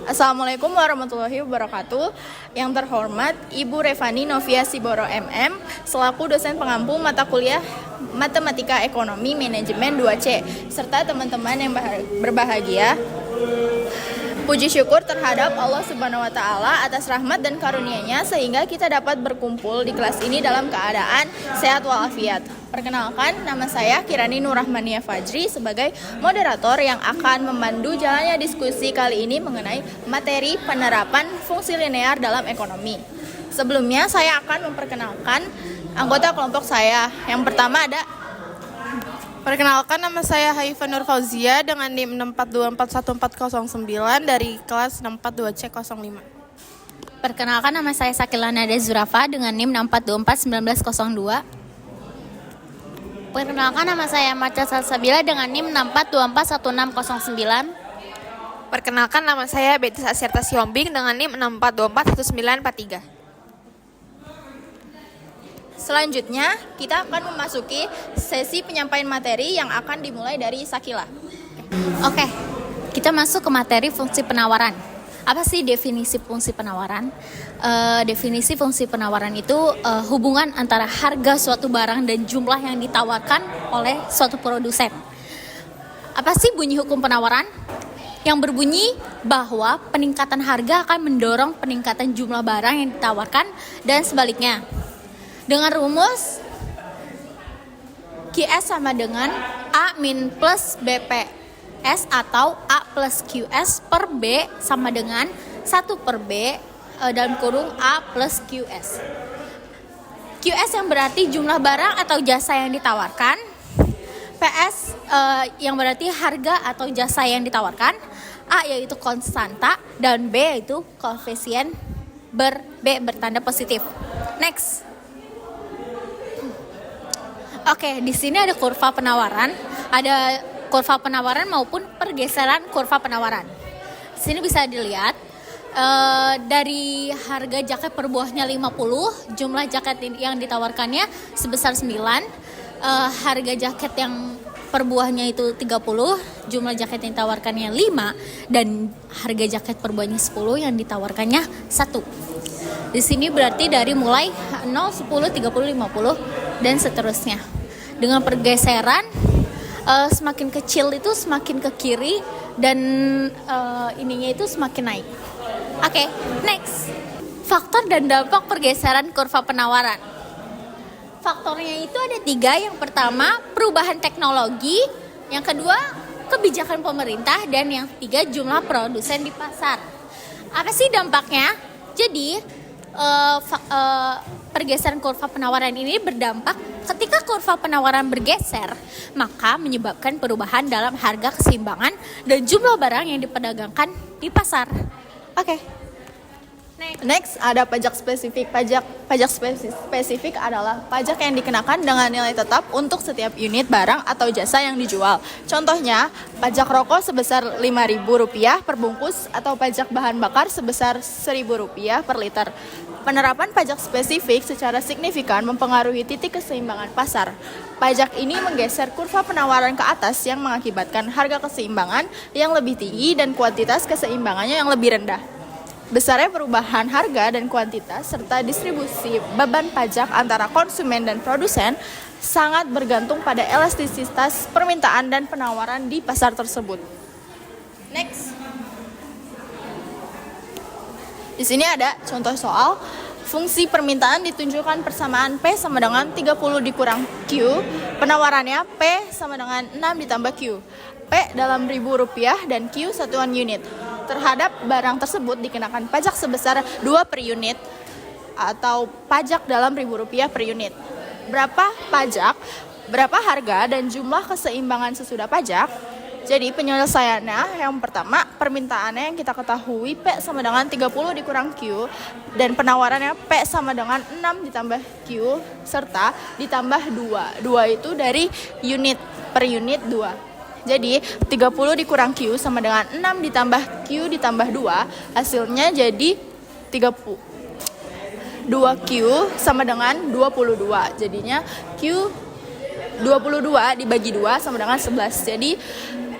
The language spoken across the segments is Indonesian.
Assalamualaikum warahmatullahi wabarakatuh. Yang terhormat Ibu Revani Novia Siboro MM selaku dosen pengampu mata kuliah Matematika Ekonomi Manajemen 2C serta teman-teman yang berbahagia. Puji syukur terhadap Allah Subhanahu wa taala atas rahmat dan karunia-Nya sehingga kita dapat berkumpul di kelas ini dalam keadaan sehat walafiat. Perkenalkan, nama saya Kirani Nurrahmania Fajri sebagai moderator yang akan memandu jalannya diskusi kali ini mengenai materi penerapan fungsi linear dalam ekonomi. Sebelumnya saya akan memperkenalkan anggota kelompok saya. Yang pertama ada Perkenalkan, nama saya Haifa Nur Fauzia dengan NIM 6424149 dari kelas 642C05. Perkenalkan, nama saya Sakila Nada Zurafa dengan NIM 642411902. Perkenalkan, nama saya Maca Salsabila dengan NIM 642411609. Perkenalkan, nama saya Betis Asyarta Siombing dengan NIM 6421943. Selanjutnya, kita akan memasuki sesi penyampaian materi yang akan dimulai dari Sakila. Oke, kita masuk ke materi fungsi penawaran. Apa sih definisi fungsi penawaran? Definisi fungsi penawaran itu hubungan antara harga suatu barang dan jumlah yang ditawarkan oleh suatu produsen. Apa sih bunyi hukum penawaran? Yang berbunyi bahwa peningkatan harga akan mendorong peningkatan jumlah barang yang ditawarkan dan sebaliknya. Dengan rumus QS sama dengan A min plus BPS atau A plus QS per B sama dengan 1 per B dalam kurung A plus QS. QS yang berarti jumlah barang atau jasa yang ditawarkan, PS yang berarti harga atau jasa yang ditawarkan, A yaitu konstanta dan B yaitu koefisien B bertanda positif. Next. Oke, di sini ada kurva penawaran, maupun pergeseran kurva penawaran. Di sini bisa dilihat dari harga jaket per buahnya 50, jumlah jaket yang ditawarkannya sebesar 9, harga jaket yang per buahnya itu 30, jumlah jaket yang ditawarkannya 5, dan harga jaket per buahnya 10 yang ditawarkannya 1. Di sini berarti dari mulai 0, 10, 30, 50 dan seterusnya. Dengan pergeseran semakin kecil itu semakin ke kiri dan ininya itu semakin naik. Oke, next. Faktor dan dampak pergeseran kurva penawaran. Faktornya itu ada 3. Yang pertama, perubahan teknologi. Yang kedua, kebijakan pemerintah. Dan yang ketiga, jumlah produsen di pasar. Apa sih dampaknya? Jadi pergeseran kurva penawaran ini berdampak ketika kurva penawaran bergeser, maka menyebabkan perubahan dalam harga keseimbangan dan jumlah barang yang diperdagangkan di pasar. Oke. Next ada pajak spesifik. Pajak spesifik adalah pajak yang dikenakan dengan nilai tetap untuk setiap unit barang atau jasa yang dijual. Contohnya, pajak rokok sebesar Rp5.000 per bungkus atau pajak bahan bakar sebesar Rp1.000 per liter. Penerapan pajak spesifik secara signifikan mempengaruhi titik keseimbangan pasar. Pajak ini menggeser kurva penawaran ke atas yang mengakibatkan harga keseimbangan yang lebih tinggi dan kuantitas keseimbangannya yang lebih rendah. Besarnya perubahan harga dan kuantitas serta distribusi beban pajak antara konsumen dan produsen sangat bergantung pada elastisitas permintaan dan penawaran di pasar tersebut. Next. Di sini ada contoh soal fungsi permintaan ditunjukkan persamaan P sama dengan 30 dikurang Q. Penawarannya P sama dengan 6 ditambah Q. P dalam Rp1.000 dan Q satuan unit. Terhadap barang tersebut dikenakan pajak sebesar 2 per unit atau pajak dalam Rp1.000 per unit. Berapa pajak, berapa harga, dan jumlah keseimbangan sesudah pajak? Jadi penyelesaiannya yang pertama, permintaannya yang kita ketahui P sama dengan 30 dikurang Q dan penawarannya P sama dengan 6 ditambah Q serta ditambah 2. 2 itu dari unit per unit 2. Jadi 30 dikurang Q sama dengan 6 ditambah Q ditambah 2, hasilnya jadi 2Q sama dengan 22. Jadinya Q 22 dibagi 2 sama dengan 11. Jadi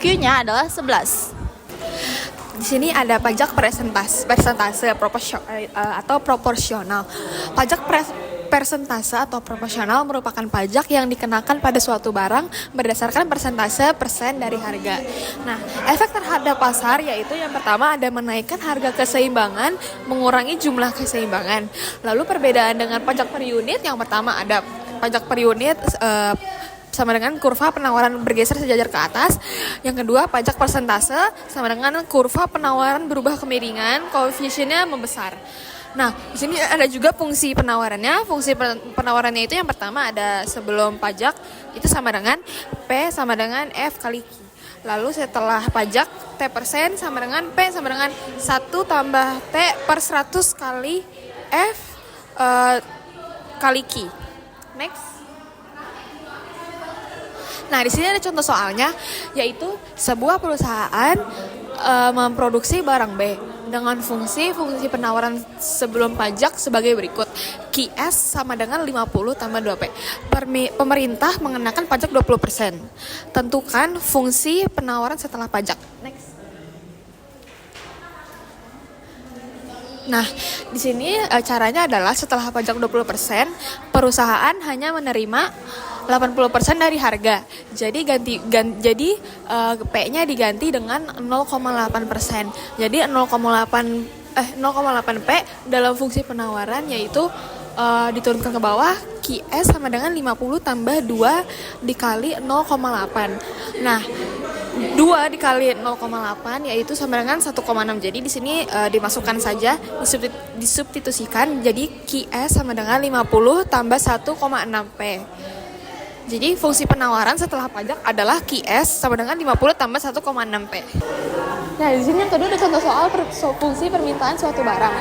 Q-nya adalah 11. di sini ada pajak persentase atau proporsional. Persentase atau proporsional merupakan pajak yang dikenakan pada suatu barang berdasarkan persentase persen dari harga. Nah, efek terhadap pasar yaitu yang pertama ada menaikkan harga keseimbangan, mengurangi jumlah keseimbangan. Lalu perbedaan dengan pajak per unit, yang pertama ada pajak per unit sama dengan kurva penawaran bergeser sejajar ke atas. Yang kedua, pajak persentase sama dengan kurva penawaran berubah kemiringan, koefisiennya membesar. Nah, di sini ada juga fungsi penawarannya. Fungsi penawarannya itu yang pertama ada sebelum pajak itu sama dengan P sama dengan F kali Q. Lalu setelah pajak T persen sama dengan P sama dengan 1 tambah T per 100 kali F kali Q. Next. Nah, di sini ada contoh soalnya, yaitu sebuah perusahaan memproduksi barang B dengan fungsi penawaran sebelum pajak sebagai berikut. QS sama dengan 50 tambah 2P. Pemerintah mengenakan pajak 20%. Tentukan fungsi penawaran setelah pajak. Next. Nah, di sini caranya adalah setelah pajak 20%, perusahaan hanya menerima 80% dari harga. Jadi P-nya diganti dengan 0,8%. Jadi 0,8 P dalam fungsi penawaran yaitu diturunkan ke bawah. QS sama dengan 50 tambah 2 dikali 0,8. Nah, 2 dikali 0,8 yaitu sama dengan 1,6. Jadi di sini dimasukkan saja, disubstitusikan. Jadi QS sama dengan 50 tambah 1,6 P. Jadi fungsi penawaran setelah pajak adalah QS sama dengan 50 tambah 1,6 P. Nah, di sini yang kedua ada contoh soal fungsi permintaan suatu barang.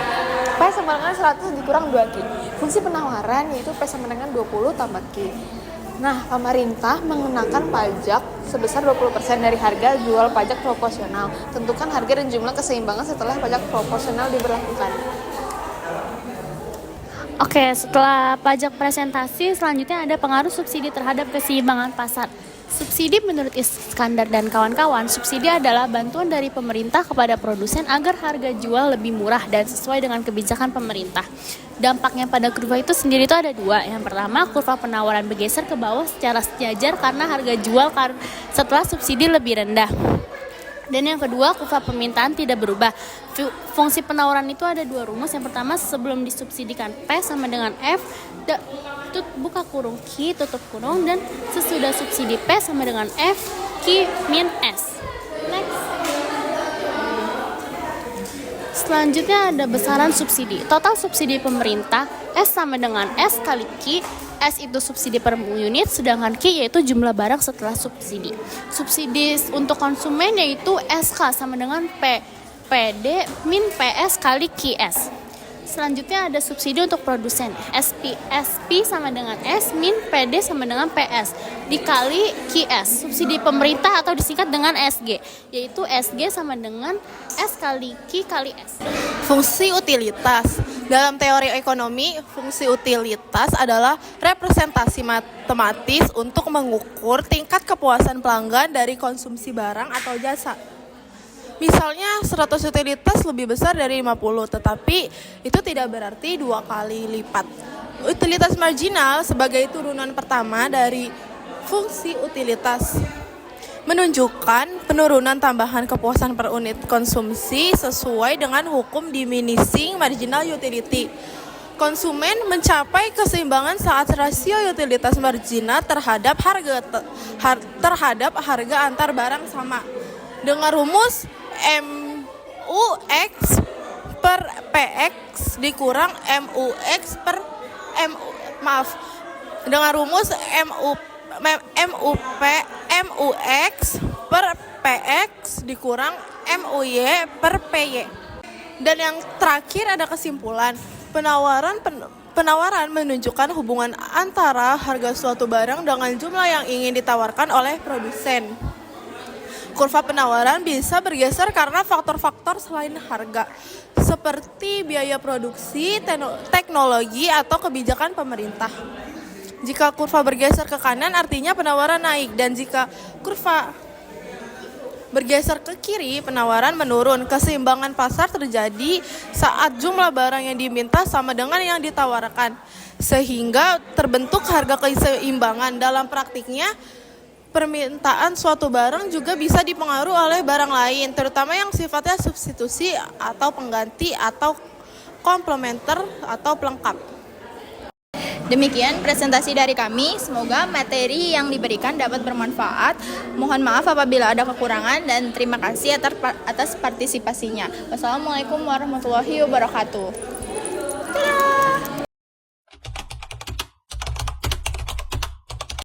P sama dengan 100 dikurang 2Q. Fungsi penawaran yaitu P sama dengan 20 tambah Q. Nah, pemerintah mengenakan pajak sebesar 20% dari harga jual pajak proporsional. Tentukan harga dan jumlah keseimbangan setelah pajak proporsional diberlakukan. Oke, setelah pajak presentasi, selanjutnya ada pengaruh subsidi terhadap keseimbangan pasar. Subsidi menurut Iskandar dan kawan-kawan, subsidi adalah bantuan dari pemerintah kepada produsen agar harga jual lebih murah dan sesuai dengan kebijakan pemerintah. Dampaknya pada kurva itu sendiri itu ada dua. Yang pertama, kurva penawaran bergeser ke bawah secara sejajar karena harga jual setelah subsidi lebih rendah. Dan yang kedua, kurva permintaan tidak berubah. Fungsi penawaran itu ada dua rumus. Yang pertama, sebelum disubsidikan P sama dengan F, buka kurung Q, tutup kurung, dan sesudah subsidi P sama dengan F, Q min S. Next. Selanjutnya ada besaran subsidi. Total subsidi pemerintah S sama dengan S kali Q. S itu subsidi per unit, sedangkan Q yaitu jumlah barang setelah subsidi. Subsidi untuk konsumen yaitu SK sama dengan PD min PS kali QS. Selanjutnya ada subsidi untuk produsen. SP sama dengan S min PD sama dengan PS dikali QS. Subsidi pemerintah atau disingkat dengan SG, yaitu SG sama dengan S kali Q kali S. Fungsi utilitas. Dalam teori ekonomi, fungsi utilitas adalah representasi matematis untuk mengukur tingkat kepuasan pelanggan dari konsumsi barang atau jasa. Misalnya 100 utilitas lebih besar dari 50, tetapi itu tidak berarti 2 kali lipat. Utilitas marginal sebagai turunan pertama dari fungsi utilitas menunjukkan penurunan tambahan kepuasan per unit konsumsi sesuai dengan hukum diminishing marginal utility. Konsumen mencapai keseimbangan saat rasio utilitas marginal terhadap harga antar barang sama. Dengan rumus MUX per PX dikurang MUX per dengan rumus MUX per PX dikurang MUY per PY. Dan yang terakhir ada kesimpulan. Penawaran menunjukkan hubungan antara harga suatu barang dengan jumlah yang ingin ditawarkan oleh produsen. Kurva penawaran bisa bergeser karena faktor-faktor selain harga, seperti biaya produksi, teknologi, atau kebijakan pemerintah. Jika kurva bergeser ke kanan, artinya penawaran naik, dan jika kurva Bergeser ke kiri, penawaran menurun. Keseimbangan pasar terjadi saat jumlah barang yang diminta sama dengan yang ditawarkan, sehingga terbentuk harga keseimbangan. Dalam praktiknya, permintaan suatu barang juga bisa dipengaruhi oleh barang lain, terutama yang sifatnya substitusi atau pengganti atau komplementer atau pelengkap. Demikian presentasi dari kami. Semoga materi yang diberikan dapat bermanfaat. Mohon maaf apabila ada kekurangan dan terima kasih atas partisipasinya. Wassalamualaikum warahmatullahi wabarakatuh.